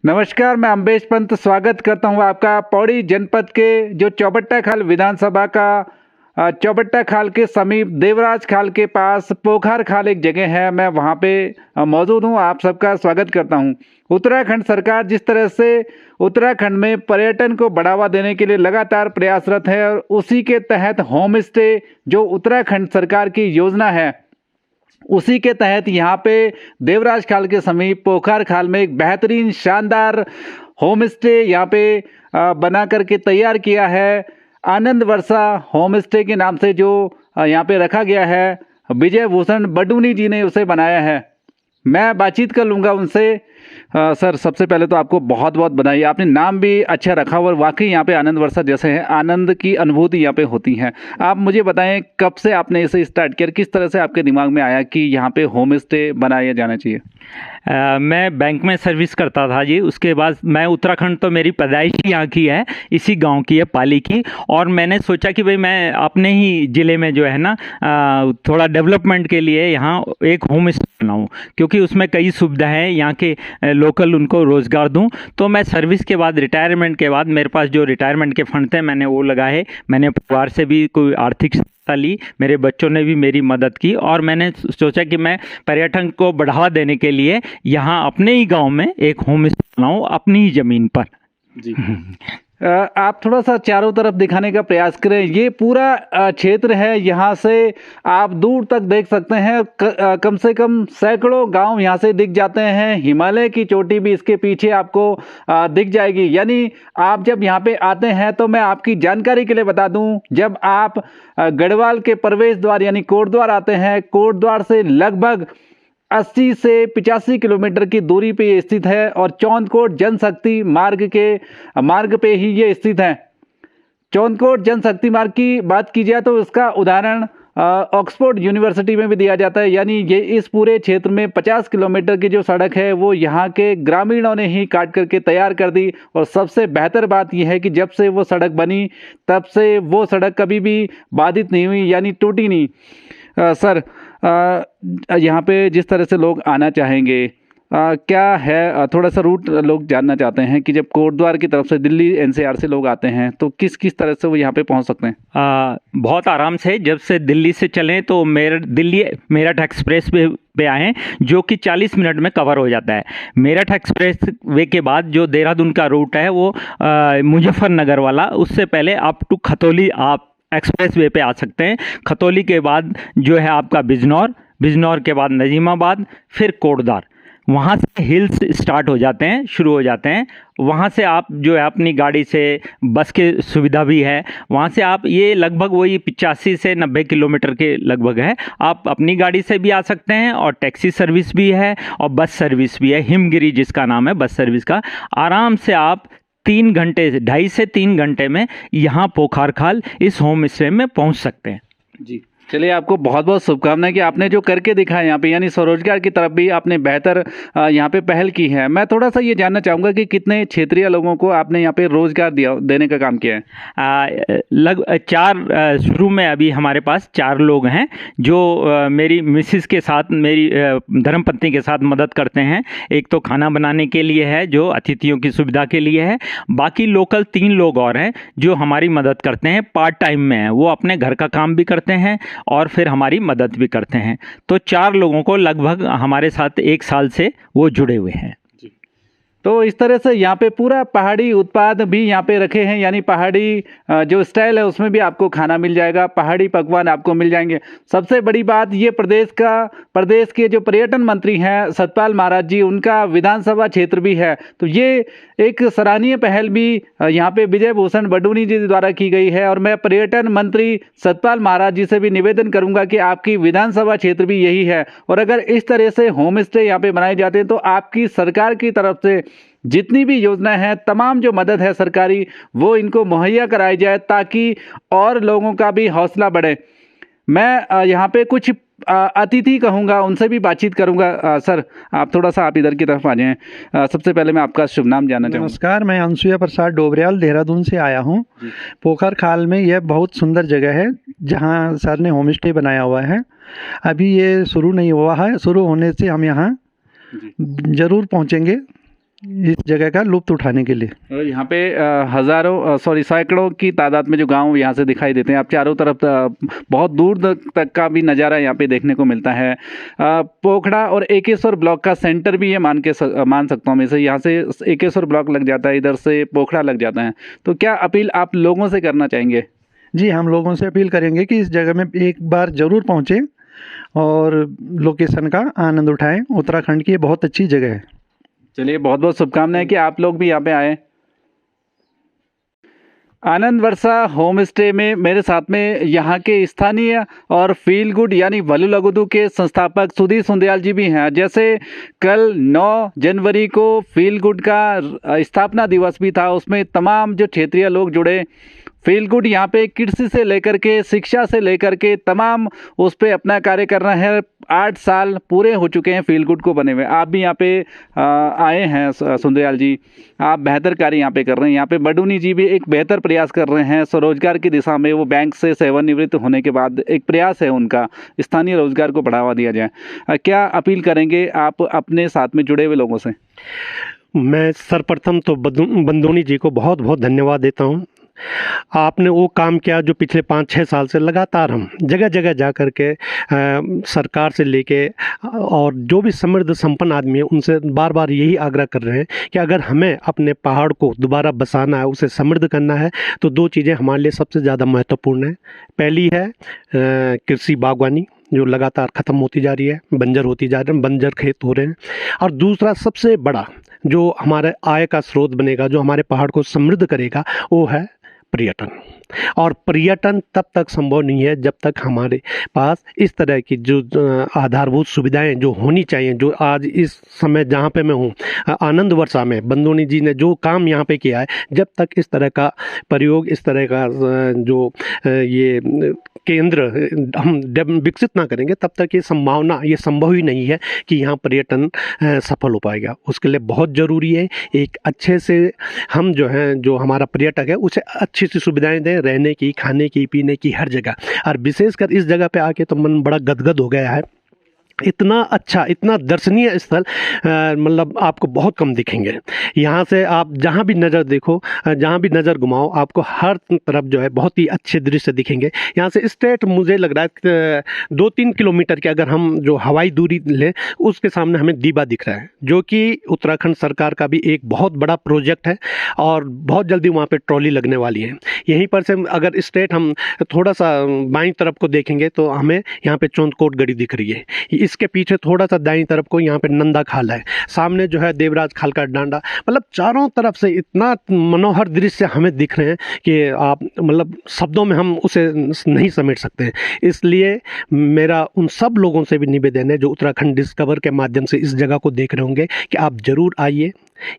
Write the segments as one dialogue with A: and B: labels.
A: नमस्कार, मैं अम्बेश पंत स्वागत करता हूं आपका पौड़ी जनपद के जो चौबट्टा खाल विधानसभा का चौबट्टा खाल के समीप देवराज खाल के पास पोखर खाल एक जगह है। मैं वहां पे मौजूद हूं। आप सबका स्वागत करता हूं। उत्तराखंड सरकार जिस तरह से उत्तराखंड में पर्यटन को बढ़ावा देने के लिए लगातार प्रयासरत है और उसी के तहत होम स्टे जो उत्तराखंड सरकार की योजना है, उसी के तहत यहाँ पे देवराज खाल के समीप पोखर खाल में एक बेहतरीन शानदार होम स्टे यहाँ पे बना करके तैयार किया है। आनंद वर्षा होम स्टे के नाम से जो यहाँ पे रखा गया है, विजय भूषण बडूनी जी ने उसे बनाया है। मैं बातचीत कर लूँगा उनसे। सर, सबसे पहले तो आपको बहुत बहुत बधाई। आपने नाम भी अच्छा रखा और वाकई यहाँ पे आनंद वर्षा जैसे है, आनंद की अनुभूति यहाँ पे होती है। आप मुझे बताएं कब से आपने इसे स्टार्ट किया, किस तरह से आपके दिमाग में आया कि यहाँ पे होम स्टे बनाया जाना चाहिए?
B: मैं बैंक में सर्विस करता था जी। उसके बाद मैं उत्तराखंड तो मेरी पैदाइश ही यहाँ की है, इसी गांव की है, पाली की। और मैंने सोचा कि भाई मैं अपने ही ज़िले में जो है ना थोड़ा डेवलपमेंट के लिए यहाँ एक होम स्टे बनाऊँ, क्योंकि उसमें कई सुविधा है, यहाँ के लोकल उनको रोज़गार दूँ। तो मैं सर्विस के बाद, रिटायरमेंट के बाद मेरे पास जो रिटायरमेंट के फंड थे मैंने वो लगाए। मैंने परिवार से भी कोई आर्थिक ली, मेरे बच्चों ने भी मेरी मदद की और मैंने सोचा कि मैं पर्यटन को बढ़ावा देने के लिए यहाँ अपने ही गांव में एक होम स्टे बनाऊं, अपनी ही ज़मीन पर।
A: जी। आप थोड़ा सा चारों तरफ दिखाने का प्रयास करें। ये पूरा क्षेत्र है, यहाँ से आप दूर तक देख सकते हैं। कम से कम सैकड़ों गांव यहाँ से दिख जाते हैं। हिमालय की चोटी भी इसके पीछे आपको दिख जाएगी। यानी आप जब यहाँ पे आते हैं, तो मैं आपकी जानकारी के लिए बता दूं, जब आप गढ़वाल के प्रवेश द्वार यानी कोटद्वार आते हैं, कोटद्वार से लगभग 80 से 85 किलोमीटर की दूरी पे ये स्थित है और चौंदकोट जनशक्ति मार्ग पे ही ये स्थित है। चौंदकोट जनशक्ति मार्ग की बात की जाए तो इसका उदाहरण ऑक्सफोर्ड यूनिवर्सिटी में भी दिया जाता है। यानी ये इस पूरे क्षेत्र में 50 किलोमीटर की जो सड़क है वो यहाँ के ग्रामीणों ने ही काट करके तैयार कर दी। और सबसे बेहतर बात यह है कि जब से वो सड़क बनी तब से वो सड़क कभी भी बाधित नहीं हुई, यानी टूटी नहीं। सर, यहाँ पे जिस तरह से लोग आना चाहेंगे, क्या है थोड़ा सा रूट लोग जानना चाहते हैं कि जब कोटद्वार की तरफ से दिल्ली एनसीआर से लोग आते हैं तो किस किस तरह से वो यहाँ पे पहुँच सकते हैं?
B: बहुत आराम से। जब से दिल्ली से चलें तो दिल्ली मेरठ एक्सप्रेस पे आएँ, जो कि 40 मिनट में कवर हो जाता है। मेरठ एक्सप्रेस वे के बाद जो देहरादून का रूट है वो मुजफ्फरनगर वाला, उससे पहले अप टू खतौली आप एक्सप्रेस वे पे आ सकते हैं। खतौली के बाद जो है आपका बिजनौर के बाद नजीमाबाद, फिर कोटद्वार। वहाँ से हिल्स स्टार्ट हो जाते हैं, शुरू हो जाते हैं। वहाँ से आप जो है अपनी गाड़ी से, बस की सुविधा भी है। वहाँ से आप ये लगभग वही 85 से 90 किलोमीटर के लगभग है। आप अपनी गाड़ी से भी आ सकते हैं और टैक्सी सर्विस भी है और बस सर्विस भी है, हिमगिरी जिसका नाम है बस सर्विस का। आराम से आप 3 घंटे, 2.5 से 3 घंटे में यहाँ पोखर खाल इस होम स्टे में पहुँच सकते हैं।
A: जी, चलिए, आपको बहुत बहुत शुभकामनाएं कि आपने जो करके दिखाया यहाँ पे, यानी स्वरोजगार की तरफ भी आपने बेहतर यहाँ पे पहल की है। मैं थोड़ा सा ये जानना चाहूँगा कि कितने क्षेत्रीय लोगों को आपने यहाँ पे रोजगार देने का काम किया है?
B: लगभग 4, शुरू में अभी हमारे पास 4 लोग हैं जो मेरी मिसिस के साथ, मेरी धर्मपत्नी के साथ मदद करते हैं। एक तो खाना बनाने के लिए है जो अतिथियों की सुविधा के लिए है। बाकी लोकल 3 लोग और हैं जो हमारी मदद करते हैं, पार्ट टाइम में हैं। वो अपने घर का काम भी करते हैं और फिर हमारी मदद भी करते हैं। तो 4 लोगों को लगभग हमारे साथ 1 साल से वो जुड़े हुए हैं।
A: तो इस तरह से यहाँ पे पूरा पहाड़ी उत्पाद भी यहाँ पे रखे हैं, यानी पहाड़ी जो स्टाइल है उसमें भी आपको खाना मिल जाएगा, पहाड़ी पकवान आपको मिल जाएंगे। सबसे बड़ी बात ये प्रदेश के जो पर्यटन मंत्री हैं सतपाल महाराज जी, उनका विधानसभा क्षेत्र भी है। तो ये एक सराहनीय पहल भी यहाँ पे विजय भूषण बडूनी जी द्वारा की गई है। और मैं पर्यटन मंत्री सतपाल महाराज जी से भी निवेदन करूंगा कि आपकी विधानसभा क्षेत्र भी यही है और अगर इस तरह से होम स्टे यहाँ पे बनाए जाते हैं तो आपकी सरकार की तरफ से जितनी भी योजना है, तमाम जो मदद है सरकारी, वो इनको मुहैया कराई जाए ताकि और लोगों का भी हौसला बढ़े। मैं यहाँ पे कुछ अतिथि कहूँगा, उनसे भी बातचीत करूँगा। सर, आप थोड़ा सा आप इधर की तरफ आ जाएं। सबसे पहले मैं आपका शुभ नाम जानना चाहूँगा।
C: नमस्कार, मैं अंशुया प्रसाद डोबरियाल देहरादून से आया हूँ। पोखर खाल में यह बहुत सुंदर जगह है जहाँ सर ने होम स्टे बनाया हुआ है। अभी ये शुरू नहीं हुआ है, शुरू होने से हम यहाँ ज़रूर पहुँचेंगे। इस जगह का लुत्फ़ उठाने के लिए।
A: और यहाँ पे हज़ारों सॉरी सैकड़ों की तादाद में जो गांव यहाँ से दिखाई देते हैं। आप चारों तरफ बहुत दूर तक का भी नज़ारा यहाँ पे देखने को मिलता है। पोखड़ा और एकेश्वर ब्लॉक का सेंटर भी ये मान सकता हूँ मैं इसे। यहाँ से एकेश्वर ब्लॉक लग जाता है, इधर से पोखड़ा लग जाता है। तो क्या अपील आप लोगों से करना चाहेंगे?
C: जी, हम लोगों से अपील करेंगे कि इस जगह में एक बार ज़रूर पहुँचें और लोकेशन का आनंद उठाएं। उत्तराखंड की ये बहुत अच्छी जगह है।
A: चलिए, बहुत बहुत शुभकामनाएं कि आप लोग भी यहाँ पे आए। आनंद वर्षा होम स्टे में मेरे साथ में यहाँ के स्थानीय और फील गुड यानी वलू लगुदू के संस्थापक सुधीर सुंदयाल जी भी हैं। जैसे कल 9 जनवरी को फील गुड का स्थापना दिवस भी था, उसमें तमाम जो क्षेत्रीय लोग जुड़े। फील गुड यहाँ पे कृषि से लेकर के शिक्षा से लेकर के तमाम उस पे अपना कार्य कर रहे हैं। 8 साल पूरे हो चुके हैं फील गुड को बने हुए। आप भी यहाँ पे आए हैं सुंदरयाल जी, आप बेहतर कार्य यहाँ पे कर रहे हैं। यहाँ पे बडूनी जी भी एक बेहतर प्रयास कर रहे हैं स्वरोजगार की दिशा में। वो बैंक से सेवानिवृत्त होने के बाद एक प्रयास है उनका, स्थानीय रोजगार को बढ़ावा दिया जाए। क्या अपील करेंगे आप अपने साथ में जुड़े हुए लोगों से?
D: मैं सर्वप्रथम तो बंदोनी जी को बहुत बहुत धन्यवाद देता हूँ। आपने वो काम किया जो पिछले 5-6 साल से लगातार हम जगह जगह जा कर के सरकार से लेके और जो भी समृद्ध संपन्न आदमी है उनसे बार बार यही आग्रह कर रहे हैं कि अगर हमें अपने पहाड़ को दोबारा बसाना है, उसे समृद्ध करना है, तो 2 चीज़ें हमारे लिए सबसे ज़्यादा महत्वपूर्ण है। पहली है कृषि बागवानी जो लगातार ख़त्म होती जा रही है, बंजर होती जा रही है, बंजर खेत हो रहे हैं। और दूसरा सबसे बड़ा जो हमारे आय का स्रोत बनेगा, जो हमारे पहाड़ को समृद्ध करेगा, वो है पर्यटन। और पर्यटन तब तक संभव नहीं है जब तक हमारे पास इस तरह की जो आधारभूत सुविधाएं जो होनी चाहिए, जो आज इस समय जहाँ पे मैं हूँ आनंद वर्षा में बंदोनी जी ने जो काम यहाँ पे किया है, जब तक इस तरह का प्रयोग, इस तरह का जो ये केंद्र हम विकसित ना करेंगे, तब तक ये संभावना, ये संभव ही नहीं है कि यहाँ पर्यटन सफल हो पाएगा। उसके लिए बहुत ज़रूरी है एक अच्छे से हम जो हैं, जो हमारा पर्यटक है, उसे अच्छी सी सुविधाएं दें, रहने की, खाने की, पीने की, हर जगह। और विशेषकर इस जगह पे आके तो मन बड़ा गदगद हो गया है। इतना अच्छा, इतना दर्शनीय स्थल मतलब आपको बहुत कम दिखेंगे। यहाँ से आप जहाँ भी नज़र देखो, जहाँ भी नज़र घुमाओ, आपको हर तरफ जो है बहुत ही अच्छे दृश्य दिखेंगे। यहाँ से स्ट्रेट मुझे लग रहा है 2-3 किलोमीटर की अगर हम जो हवाई दूरी लें, उसके सामने हमें दीबा दिख रहा है, जो कि उत्तराखंड सरकार का भी एक बहुत बड़ा प्रोजेक्ट है और बहुत जल्दी वहाँ पे ट्रॉली लगने वाली है। यहीं पर से अगर स्ट्रेट हम थोड़ा सा बाईं तरफ को देखेंगे तो हमें यहाँ पे चौंदकोट गढ़ी दिख रही है। इसके पीछे थोड़ा सा दाईं तरफ को यहाँ पे नंदा खाल है, सामने जो है देवराज खाल का डांडा। मतलब चारों तरफ से इतना मनोहर दृश्य हमें दिख रहे हैं कि आप मतलब शब्दों में हम उसे नहीं समेट सकते हैं। इसलिए मेरा उन सब लोगों से भी निवेदन है जो उत्तराखंड डिस्कवर के माध्यम से इस जगह को देख रहे होंगे कि आप ज़रूर आइए।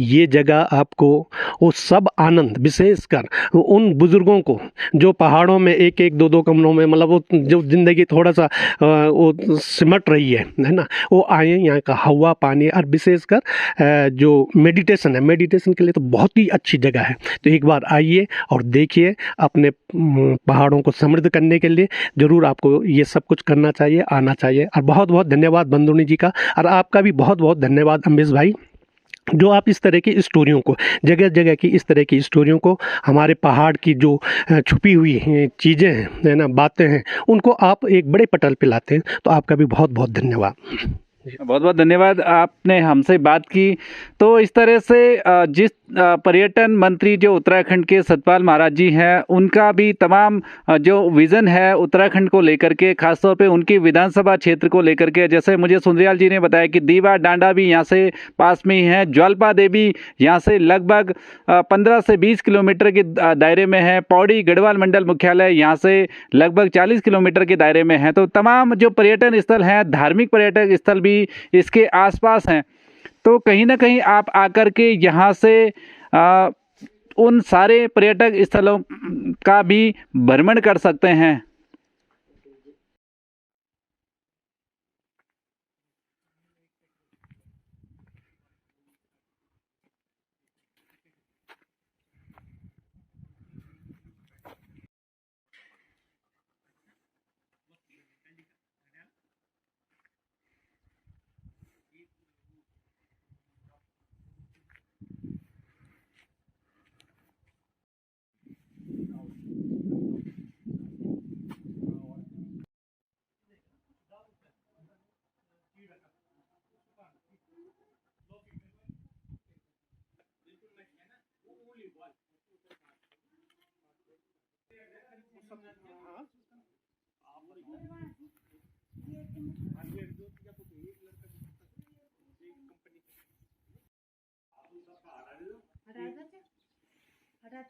D: ये जगह आपको वो सब आनंद, विशेषकर उन बुज़ुर्गों को जो पहाड़ों में 1-1, 2-2 कमरों में मतलब वो जो ज़िंदगी थोड़ा सा वो सिमट रही है ना, वो आए यहाँ का हवा पानी। और विशेषकर जो मेडिटेशन है, मेडिटेशन के लिए तो बहुत ही अच्छी जगह है। तो एक बार आइए और देखिए, अपने पहाड़ों को समृद्ध करने के लिए ज़रूर आपको ये सब कुछ करना चाहिए, आना चाहिए। और बहुत बहुत धन्यवाद बंदोनी जी का, और आपका भी बहुत बहुत धन्यवाद अम्बेश भाई, जो आप इस तरह की स्टोरियों को, जगह जगह की इस तरह की स्टोरियों को, हमारे पहाड़ की जो छुपी हुई चीज़ें हैं, है ना, बातें हैं, उनको आप एक बड़े पटल पे लाते हैं। तो आपका भी बहुत बहुत धन्यवाद।
A: बहुत बहुत धन्यवाद, आपने हमसे बात की। तो इस तरह से जिस पर्यटन मंत्री जो उत्तराखंड के सतपाल महाराज जी हैं, उनका भी तमाम जो विज़न है उत्तराखंड को लेकर के, खासतौर पे उनकी विधानसभा क्षेत्र को लेकर के, जैसे मुझे सुंदरयाल जी ने बताया कि दीवा डांडा भी यहाँ से पास में ही है, ज्वाल्पा देवी यहाँ से लगभग 15 से 20 किलोमीटर के दायरे में है, पौड़ी गढ़वाल मंडल मुख्यालय यहाँ से लगभग 40 किलोमीटर के दायरे में है। तो तमाम जो पर्यटन स्थल हैं, धार्मिक पर्यटक स्थल भी इसके आसपास हैं। तो कहीं ना कहीं आप आकर के यहाँ से उन सारे पर्यटक स्थलों का भी भ्रमण कर सकते हैं।
E: हटा